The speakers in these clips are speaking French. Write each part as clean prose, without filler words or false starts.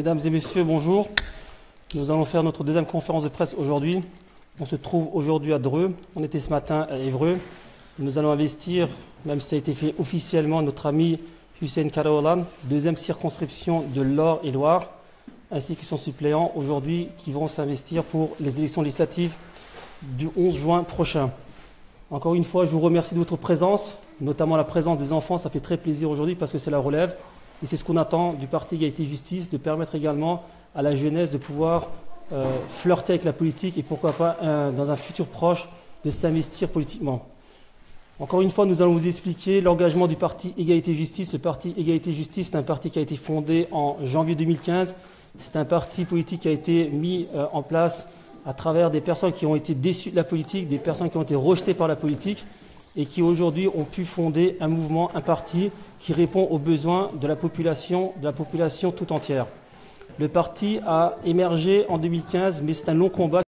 Mesdames et messieurs, bonjour. Nous allons faire notre deuxième conférence de presse aujourd'hui. On se trouve aujourd'hui à Dreux. On était ce matin à Évreux. Nous allons investir, même si ça a été fait officiellement, notre ami Hussein Karaoğlan, deuxième circonscription de l'Or et Loire, ainsi que son suppléant aujourd'hui qui vont s'investir pour les élections législatives du 11 juin prochain. Encore une fois, je vous remercie de votre présence, notamment la présence des enfants. Ça fait très plaisir aujourd'hui parce que c'est la relève. Et c'est ce qu'on attend du Parti Égalité et Justice, de permettre également à la jeunesse de pouvoir flirter avec la politique et pourquoi pas, dans un futur proche, de s'investir politiquement. Encore une fois, nous allons vous expliquer l'engagement du Parti Égalité et Justice. Le Parti Égalité et Justice, c'est un parti qui a été fondé en janvier 2015. C'est un parti politique qui a été mis en place à travers des personnes qui ont été déçues de la politique, des personnes qui ont été rejetées par la politique et qui aujourd'hui ont pu fonder un mouvement, un parti qui répond aux besoins de la population tout entière. Le parti a émergé en 2015, mais c'est un long combat.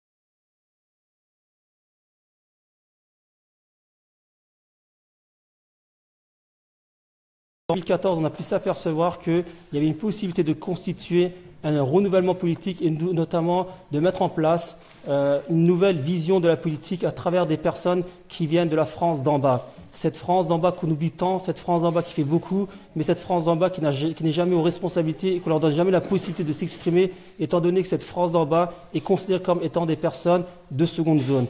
En 2014, on a pu s'apercevoir qu'il y avait une possibilité de constituer un renouvellement politique et notamment de mettre en place une nouvelle vision de la politique à travers des personnes qui viennent de la France d'en bas. Cette France d'en bas qu'on oublie tant, cette France d'en bas qui fait beaucoup, mais cette France d'en bas qui n'est jamais aux responsabilités et qu'on leur donne jamais la possibilité de s'exprimer, étant donné que cette France d'en bas est considérée comme étant des personnes de seconde zone.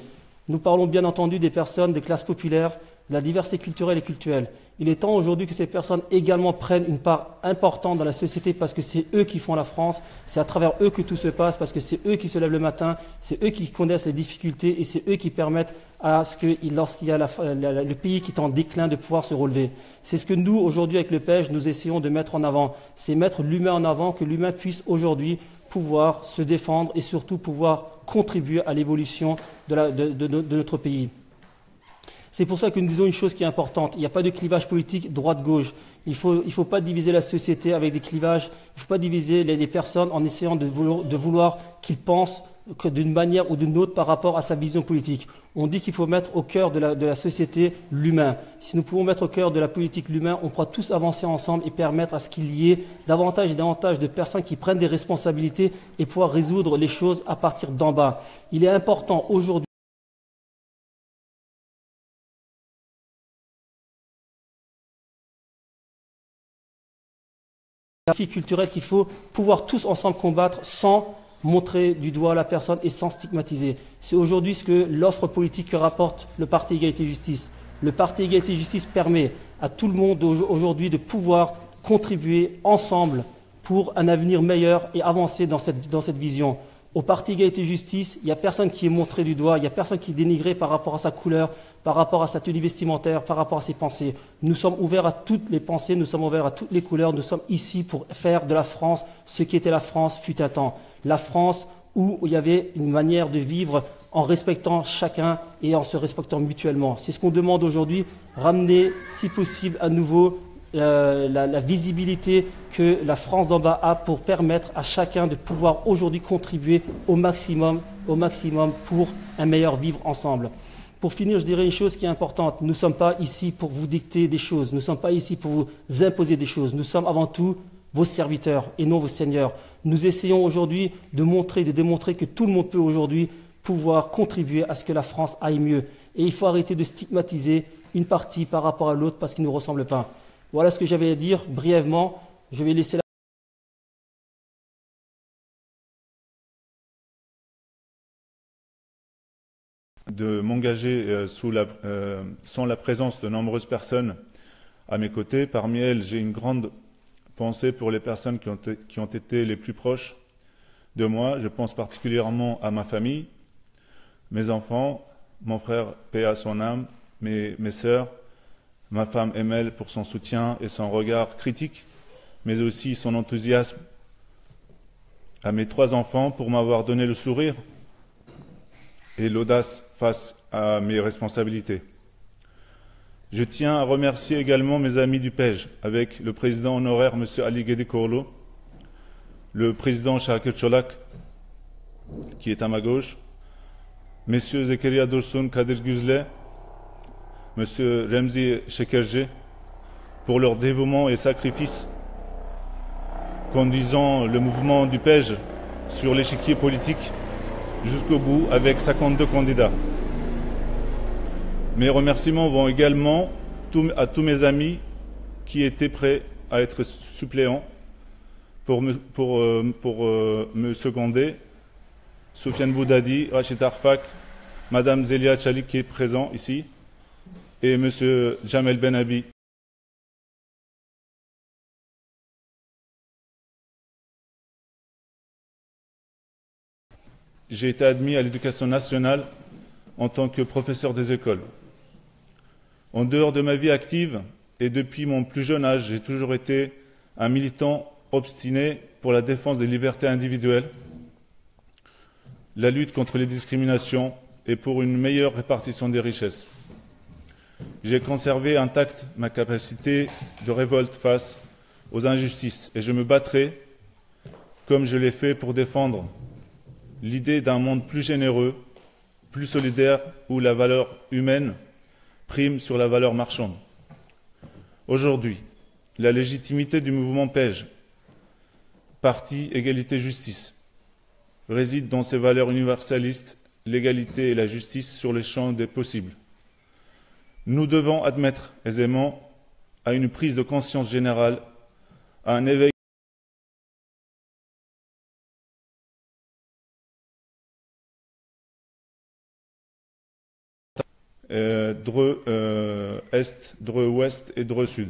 Nous parlons bien entendu des personnes des classes populaires, de la diversité culturelle et culturelle. Il est temps aujourd'hui que ces personnes également prennent une part importante dans la société parce que c'est eux qui font la France, c'est à travers eux que tout se passe, parce que c'est eux qui se lèvent le matin, c'est eux qui connaissent les difficultés et c'est eux qui permettent à ce que, lorsqu'il y a le pays qui est en déclin, de pouvoir se relever. C'est ce que nous, aujourd'hui, avec le PEJ, nous essayons de mettre en avant. C'est mettre l'humain en avant, que l'humain puisse aujourd'hui pouvoir se défendre et surtout pouvoir contribuer à l'évolution de notre pays. C'est pour ça que nous disons une chose qui est importante. Il n'y a pas de clivage politique droite-gauche. Il ne faut pas diviser la société avec des clivages. Il ne faut pas diviser les personnes en essayant de vouloir qu'ils pensent d'une manière ou d'une autre par rapport à sa vision politique. On dit qu'il faut mettre au cœur de la société l'humain. Si nous pouvons mettre au cœur de la politique l'humain, on pourra tous avancer ensemble et permettre à ce qu'il y ait davantage et davantage de personnes qui prennent des responsabilités et pouvoir résoudre les choses à partir d'en bas. Il est important aujourd'hui culturelle qu'il faut pouvoir tous ensemble combattre sans montrer du doigt la personne et sans stigmatiser. C'est aujourd'hui ce que l'offre politique que rapporte le Parti Égalité et Justice. Le Parti Égalité et Justice permet à tout le monde aujourd'hui de pouvoir contribuer ensemble pour un avenir meilleur et avancer dans cette vision. Au Parti Égalité et Justice, il n'y a personne qui est montré du doigt, il n'y a personne qui est dénigré par rapport à sa couleur, par rapport à sa tenue vestimentaire, par rapport à ses pensées. Nous sommes ouverts à toutes les pensées, nous sommes ouverts à toutes les couleurs, nous sommes ici pour faire de la France ce qui était la France fut un temps. La France où il y avait une manière de vivre en respectant chacun et en se respectant mutuellement. C'est ce qu'on demande aujourd'hui, ramener si possible à nouveau la visibilité que la France d'en bas a pour permettre à chacun de pouvoir aujourd'hui contribuer au maximum pour un meilleur vivre ensemble. Pour finir, je dirais une chose qui est importante. Nous ne sommes pas ici pour vous dicter des choses. Nous ne sommes pas ici pour vous imposer des choses. Nous sommes avant tout vos serviteurs et non vos seigneurs. Nous essayons aujourd'hui de démontrer que tout le monde peut aujourd'hui pouvoir contribuer à ce que la France aille mieux. Et il faut arrêter de stigmatiser une partie par rapport à l'autre parce qu'ils ne nous ressemblent pas. Voilà ce que j'avais à dire brièvement. Je vais laisser de m'engager sans la présence de nombreuses personnes à mes côtés. Parmi elles, j'ai une grande pensée pour les personnes qui ont été les plus proches de moi. Je pense particulièrement à ma famille, mes enfants, mon frère, paix à son âme, mes sœurs, ma femme Emel pour son soutien et son regard critique, mais aussi son enthousiasme, à mes 3 enfants pour m'avoir donné le sourire et l'audace face à mes responsabilités. Je tiens à remercier également mes amis du PEJ, avec le président honoraire M. Ali Gedekoğlu, le président Şakir Çolak, qui est à ma gauche, M. Zekeriya Dursun, Kadir Güzle, M. Remzi Şekerci, pour leur dévouement et sacrifice conduisant le mouvement du PEJ sur l'échiquier politique jusqu'au bout avec 52 candidats. Mes remerciements vont également à tous mes amis qui étaient prêts à être suppléants pour me seconder. Soufiane Boudadi, Rachid Arfak, Madame Zélia Tchalik qui est présent ici, et Monsieur Jamel Benabi. J'ai été admis à l'éducation nationale en tant que professeur des écoles. En dehors de ma vie active et depuis mon plus jeune âge, j'ai toujours été un militant obstiné pour la défense des libertés individuelles, la lutte contre les discriminations et pour une meilleure répartition des richesses. J'ai conservé intacte ma capacité de révolte face aux injustices et je me battrai, comme je l'ai fait, pour défendre l'idée d'un monde plus généreux, plus solidaire, où la valeur humaine prime sur la valeur marchande. Aujourd'hui, la légitimité du mouvement PEJ, Parti Égalité Justice, réside dans ses valeurs universalistes, l'égalité et la justice sur les champs des possibles. Nous devons admettre aisément à une prise de conscience générale, à un éveil Dreux Est, Dreux Ouest et Dreux Sud.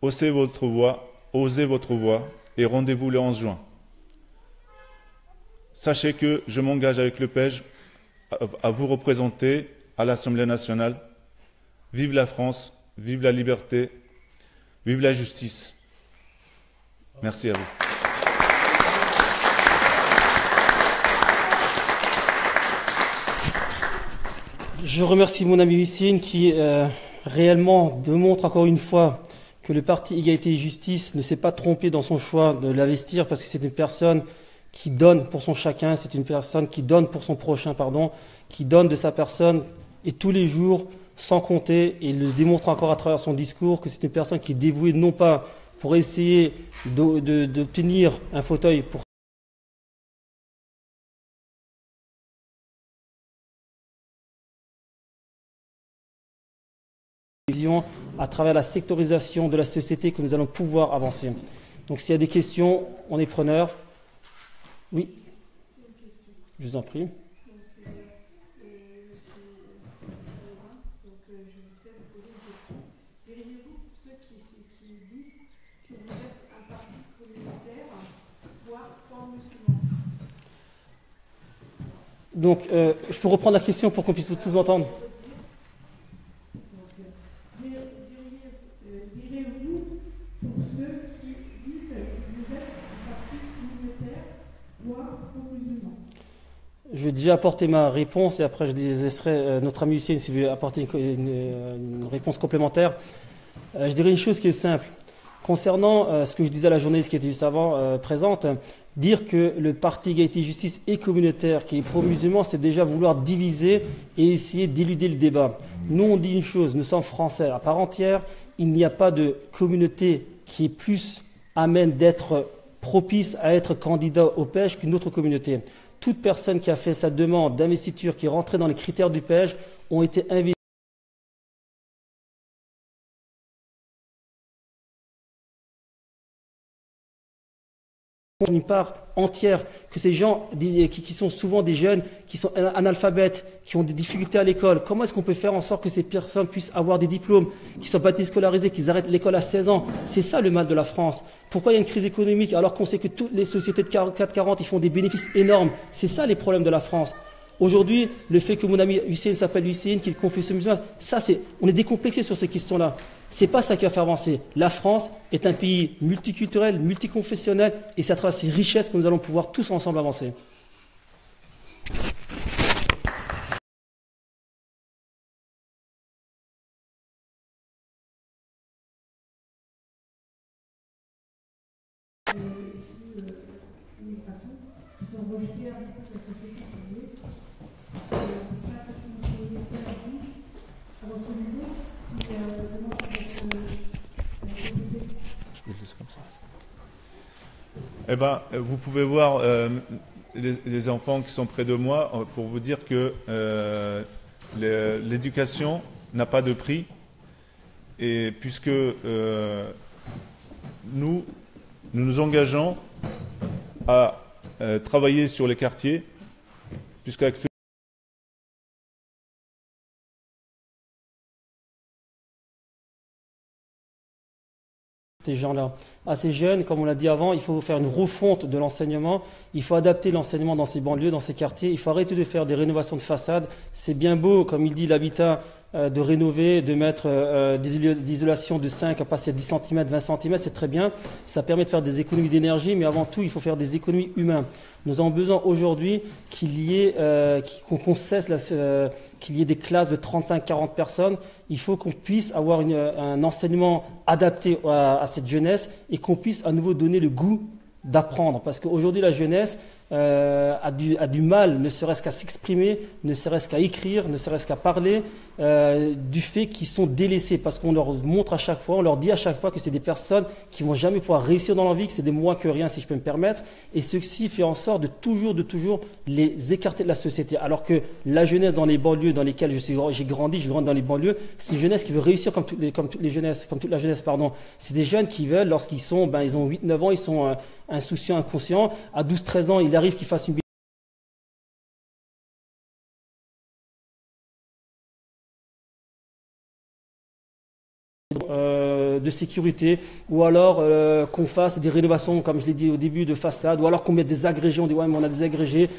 Osez votre voix et rendez-vous le 11 juin. Sachez que je m'engage avec le PEJ à vous représenter à l'Assemblée nationale. Vive la France, vive la liberté, vive la justice. Merci à vous. Je remercie mon ami Hussein qui réellement démontre encore une fois que le parti Égalité et Justice ne s'est pas trompé dans son choix de l'investir, parce que c'est une personne qui donne pour son chacun, c'est une personne qui donne pour son prochain, qui donne de sa personne et tous les jours sans compter, et il le démontre encore à travers son discours que c'est une personne qui est dévouée non pas pour essayer d'obtenir un fauteuil pour à travers la sectorisation de la société que nous allons pouvoir avancer. Donc s'il y a des questions, on est preneur. Oui, je vous en prie. Donc, je peux reprendre la question pour qu'on puisse tous entendre. Je vais déjà apporter ma réponse et après je laisserai notre ami Hussein s'il veut apporter une réponse complémentaire. Je dirais une chose qui est simple. Concernant ce que je disais à la journaliste qui était juste avant présente, dire que le parti Égalité et Justice est communautaire, qui est pro-musulman, c'est déjà vouloir diviser et essayer d'éluder le débat. Nous, on dit une chose, nous sommes français à part entière, il n'y a pas de communauté qui est plus amène d'être propice à être candidat au PEJ qu'une autre communauté. Toute personne qui a fait sa demande d'investiture, qui est rentrée dans les critères du PEJ, ont été investies. Une part entière que ces gens qui sont souvent des jeunes, qui sont analphabètes, qui ont des difficultés à l'école, comment est-ce qu'on peut faire en sorte que ces personnes puissent avoir des diplômes, qu'ils ne soient pas déscolarisés, qu'ils arrêtent l'école à 16 ans? C'est ça le mal de la France. Pourquoi il y a une crise économique alors qu'on sait que toutes les sociétés de 440 ils font des bénéfices énormes? C'est ça les problèmes de la France. Aujourd'hui, le fait que mon ami Hussein s'appelle Hussein, qu'il confesse musulman, on est décomplexé sur ces questions-là. C'est pas ça qui va faire avancer. La France est un pays multiculturel, multiconfessionnel, et c'est à travers ces richesses que nous allons pouvoir tous ensemble avancer. Je peux le laisser comme ça. Eh ben, vous pouvez voir les enfants qui sont près de moi pour vous dire que l'éducation n'a pas de prix. Et puisque nous nous engageons à travailler sur les quartiers, puisqu'actuellement, ces gens-là. À ces jeunes, comme on l'a dit avant, il faut faire une refonte de l'enseignement, il faut adapter l'enseignement dans ces banlieues, dans ces quartiers, il faut arrêter de faire des rénovations de façade. C'est bien beau, comme il dit l'habitat, de rénover, de mettre des isolations de 5 à passer à 10 cm, 20 cm, c'est très bien. Ça permet de faire des économies d'énergie, mais avant tout, il faut faire des économies humaines. Nous avons besoin aujourd'hui qu'il y ait, qu'on cesse qu'il y ait des classes de 35-40 personnes. Il faut qu'on puisse avoir un enseignement adapté à cette jeunesse et qu'on puisse à nouveau donner le goût d'apprendre. Parce qu'aujourd'hui, la jeunesse a du mal, ne serait-ce qu'à s'exprimer, ne serait-ce qu'à écrire, ne serait-ce qu'à parler, du fait qu'ils sont délaissés. Parce qu'on leur montre à chaque fois, on leur dit à chaque fois que c'est des personnes qui vont jamais pouvoir réussir dans leur vie, que c'est des moins que rien, si je peux me permettre. Et ceci fait en sorte de toujours les écarter de la société. Alors que la jeunesse dans les banlieues dans lesquelles j'ai grandi dans les banlieues, c'est une jeunesse qui veut réussir comme toute la jeunesse, pardon. C'est des jeunes qui veulent, lorsqu'ils sont, ils ont 8-9 ans, ils sont insouciants, inconscients. À 12-13 ans, il arrive qu'ils fassent une de sécurité, ou alors qu'on fasse des rénovations, comme je l'ai dit au début, de façade, ou alors qu'on mette des agrégés, on dit ouais mais on a des agrégés,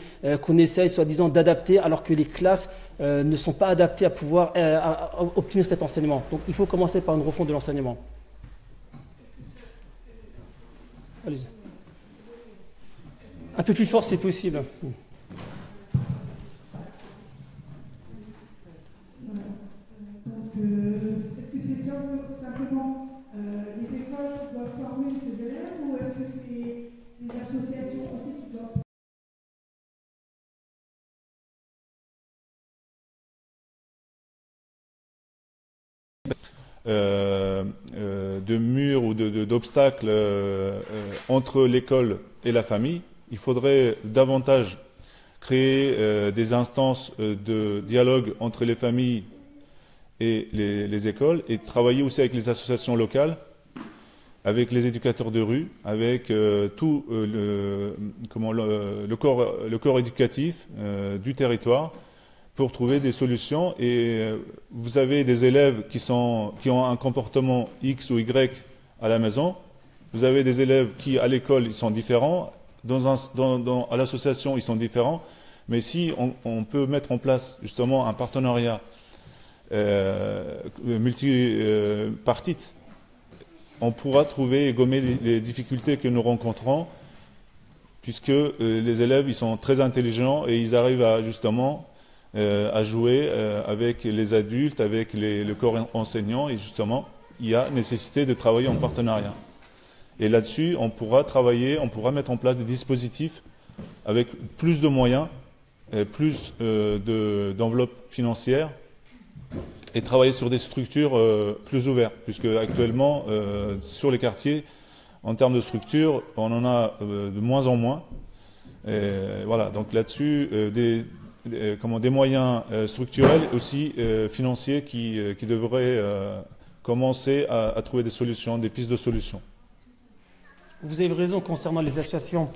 qu'on essaye soi-disant d'adapter, alors que les classes ne sont pas adaptées à pouvoir à obtenir cet enseignement. Donc il faut commencer par une refonte de l'enseignement. Allez-y. Un peu plus fort, c'est possible. Est-ce que c'est simplement les écoles qui doivent former ces élèves ou est-ce que c'est les associations aussi qui doivent... de murs ou d'obstacles entre l'école et la famille, il faudrait davantage créer des instances de dialogue entre les familles et les écoles, et travailler aussi avec les associations locales, avec les éducateurs de rue, avec tout le corps éducatif du territoire, pour trouver des solutions. Et vous avez des élèves qui ont un comportement X ou Y à la maison, vous avez des élèves qui à l'école ils sont différents, à l'association ils sont différents, mais si on peut mettre en place justement un partenariat multipartite, on pourra trouver et gommer les difficultés que nous rencontrons, puisque les élèves ils sont très intelligents et ils arrivent à justement à jouer avec les adultes, avec le corps enseignant, et justement il y a nécessité de travailler en partenariat. Et là-dessus on pourra travailler, on pourra mettre en place des dispositifs avec plus de moyens, plus d'enveloppes financières, et travailler sur des structures plus ouvertes, puisque actuellement sur les quartiers, en termes de structure, on en a de moins en moins. Et voilà, donc là-dessus, des moyens structurels aussi financiers qui devraient commencer à trouver des solutions, des pistes de solutions. Vous avez raison concernant les associations.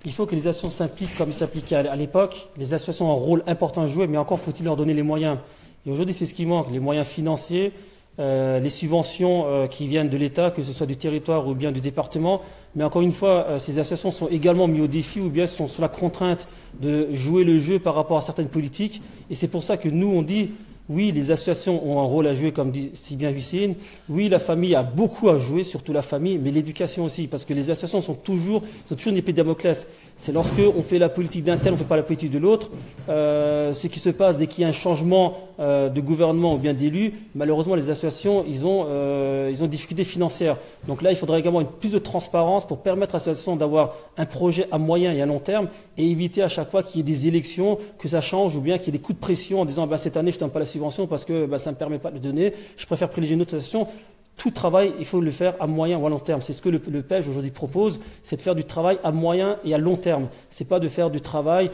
Il faut que les associations s'impliquent comme ils s'appliquaient à l'époque. Les associations ont un rôle important à jouer, mais encore faut-il leur donner les moyens. Et aujourd'hui, c'est ce qui manque, les moyens financiers, les subventions qui viennent de l'État, que ce soit du territoire ou bien du département. Mais encore une fois, ces associations sont également mises au défi ou bien sont sous la contrainte de jouer le jeu par rapport à certaines politiques. Et c'est pour ça que nous, on dit, oui, les associations ont un rôle à jouer, comme dit si bien Hussein. Oui, la famille a beaucoup à jouer, surtout la famille, mais l'éducation aussi, parce que les associations sont toujours une épée de Damoclès. C'est lorsque on fait la politique d'un tel, on ne fait pas la politique de l'autre. Ce qui se passe dès qu'il y a un changement de gouvernement ou bien d'élu, malheureusement, les associations, ils ont des difficultés financières. Donc là, il faudrait également plus de transparence pour permettre à ces associations d'avoir un projet à moyen et à long terme et éviter à chaque fois qu'il y ait des élections, que ça change ou bien qu'il y ait des coups de pression en disant cette année, je ne donne pas la subvention parce que ça ne me permet pas de donner. Je préfère privilégier une autre association. tout travail, il faut le faire à moyen ou à long terme. C'est ce que le PEJ aujourd'hui propose, c'est de faire du travail à moyen et à long terme. C'est pas de faire du travail,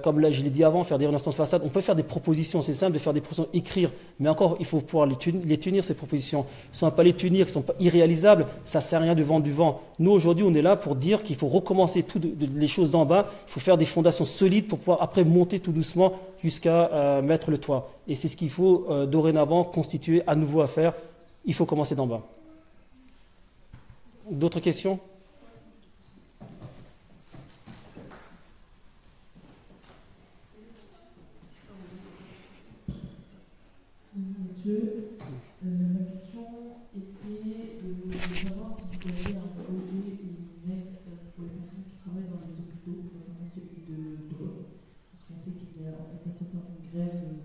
comme là, je l'ai dit avant, faire des renaissances de façade. On peut faire des propositions, c'est simple de faire des propositions, écrire, mais encore, il faut pouvoir les tenir, ces propositions. Si on ne va pas les tenir, qui sont pas irréalisables, ça sert à rien de vendre du vent. Nous, aujourd'hui, on est là pour dire qu'il faut recommencer les choses d'en bas, il faut faire des fondations solides pour pouvoir après monter tout doucement jusqu'à mettre le toit. Et c'est ce qu'il faut dorénavant constituer à nouveau à faire. Il faut commencer d'en bas. D'autres questions? Monsieur, ma question était de savoir si vous avez un projet ou une aide pour les personnes qui travaillent dans les hôpitaux, notamment celui de Dreux. Parce qu'on sait qu'il y a un certain grève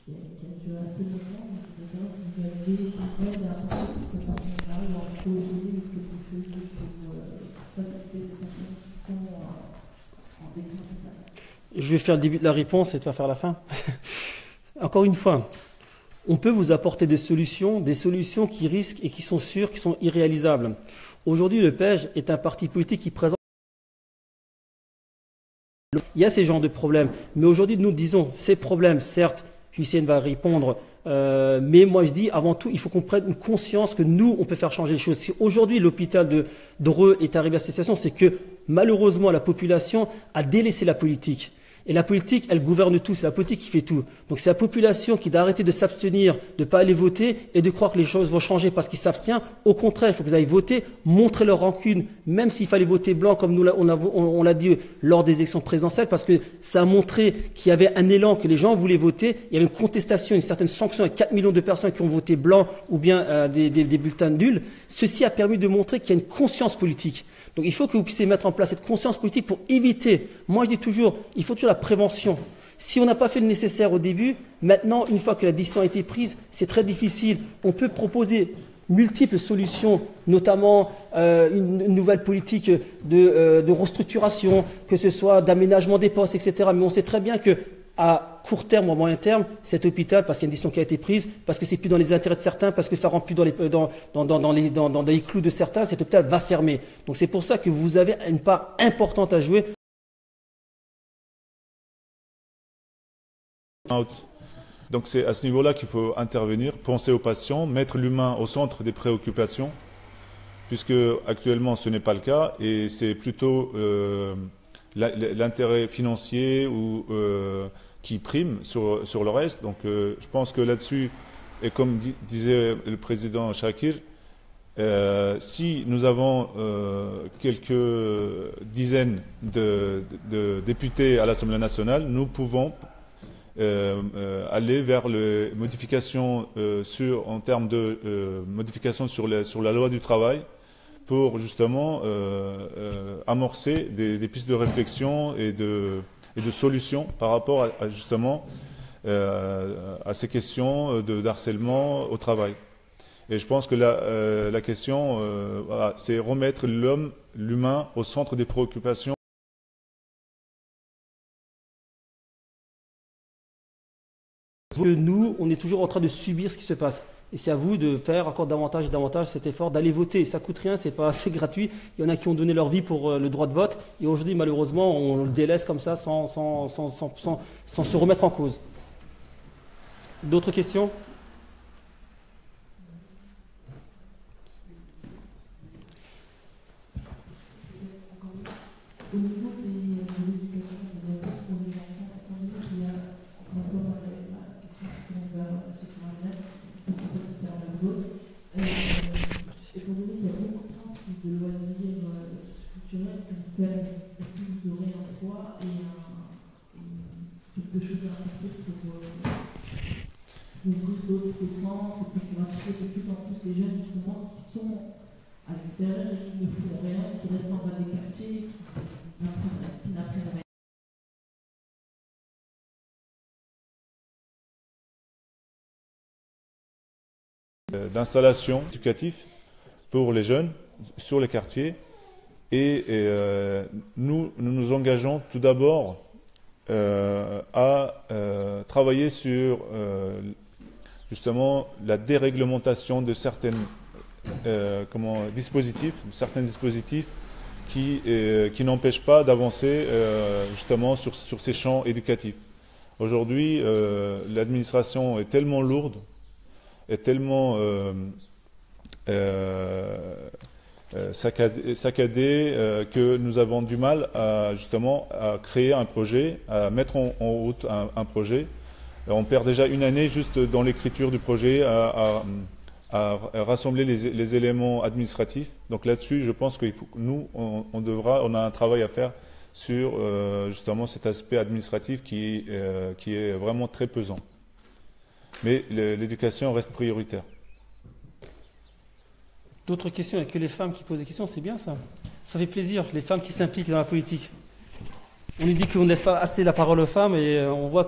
qui a duré assez longtemps. Donc je voudrais savoir si vous avez une aide à apporter pour cette personne-là, ou un projet ou quelque chose pour faciliter ces personnes qui sont en déclin total. Je vais faire le début de la réponse et tu vas faire la fin. Encore une fois, on peut vous apporter des solutions qui risquent et qui sont sûres, qui sont irréalisables. Aujourd'hui, le PEJ est un parti politique qui présente. Il y a ces genres de problèmes, mais aujourd'hui, nous disons ces problèmes, certes, Hussein va répondre, mais moi je dis avant tout, il faut qu'on prenne une conscience que nous, on peut faire changer les choses. Si aujourd'hui l'hôpital de Dreux est arrivé à cette situation, c'est que malheureusement la population a délaissé la politique. Et la politique, elle gouverne tout, c'est la politique qui fait tout. Donc c'est la population qui doit arrêter de s'abstenir, de ne pas aller voter et de croire que les choses vont changer parce qu'ils s'abstiennent. Au contraire, il faut qu'ils aillent voter, montrer leur rancune, même s'il fallait voter blanc comme nous on l'a dit lors des élections présidentielles, parce que ça a montré qu'il y avait un élan, que les gens voulaient voter, il y avait une contestation, une certaine sanction à 4 millions de personnes qui ont voté blanc ou bien des bulletins nuls. Ceci a permis de montrer qu'il y a une conscience politique. Donc il faut que vous puissiez mettre en place cette conscience politique pour éviter. Moi je dis toujours, il faut toujours la prévention. Si on n'a pas fait le nécessaire au début, maintenant, une fois que la décision a été prise, c'est très difficile. On peut proposer multiples solutions, notamment une nouvelle politique de restructuration, que ce soit d'aménagement des postes, etc. Mais on sait très bien que à court terme ou à moyen terme, cet hôpital, parce qu'il y a une décision qui a été prise, parce que c'est plus dans les intérêts de certains, parce que ça rentre plus dans les clous de certains, cet hôpital va fermer. Donc c'est pour ça que vous avez une part importante à jouer. Donc c'est à ce niveau-là qu'il faut intervenir, penser aux patients, mettre l'humain au centre des préoccupations, puisque actuellement ce n'est pas le cas, et c'est plutôt l'intérêt financier ou qui prime sur le reste. Donc je pense que là-dessus, et comme disait le président Shakir, si nous avons quelques dizaines de députés à l'Assemblée nationale, nous pouvons aller vers les modifications en termes de modifications sur la loi du travail pour justement amorcer des pistes de réflexion et de solutions par rapport justement à ces questions d'harcèlement au travail. Et je pense que la question, voilà, c'est remettre l'humain au centre des préoccupations. Nous, on est toujours en train de subir ce qui se passe. Et c'est à vous de faire encore davantage et davantage cet effort d'aller voter. Ça coûte rien, c'est gratuit. Il y en a qui ont donné leur vie pour le droit de vote. Et aujourd'hui, malheureusement, on le délaisse comme ça sans se remettre en cause. D'autres questions ? Au niveau de l'éducation des loisirs pour les enfants, étant donné qu'il y a rapport à la question qui va se faire parce que ça concerne la vôtre, étant donné qu'il y a beaucoup de centres de loisirs culturels qui ont fait, est-ce que vous aurez un poids et quelque chose à apporter pour ouvrir d'autres centres, pour attirer de plus en plus les jeunes justement qui sont à l'extérieur et qui ne font rien, qui restent en bas des quartiers, qui n'apprennent rien. D'installation éducative pour les jeunes sur les quartiers et nous nous engageons tout d'abord à travailler sur justement la déréglementation de certains dispositifs qui n'empêchent pas d'avancer justement sur ces champs éducatifs. Aujourd'hui, l'administration est tellement lourde, est tellement saccadée que nous avons du mal justement à créer un projet, à mettre en route un projet. On perd déjà une année juste dans l'écriture du projet à rassembler les éléments administratifs. Donc là-dessus, je pense qu'il faut que nous, on a un travail à faire sur justement cet aspect administratif qui est vraiment très pesant. Mais l'éducation reste prioritaire. D'autres questions? Il n'y a que les femmes qui posent des questions, c'est bien ça. Ça fait plaisir, les femmes qui s'impliquent dans la politique. On nous dit qu'on ne laisse pas assez la parole aux femmes et on voit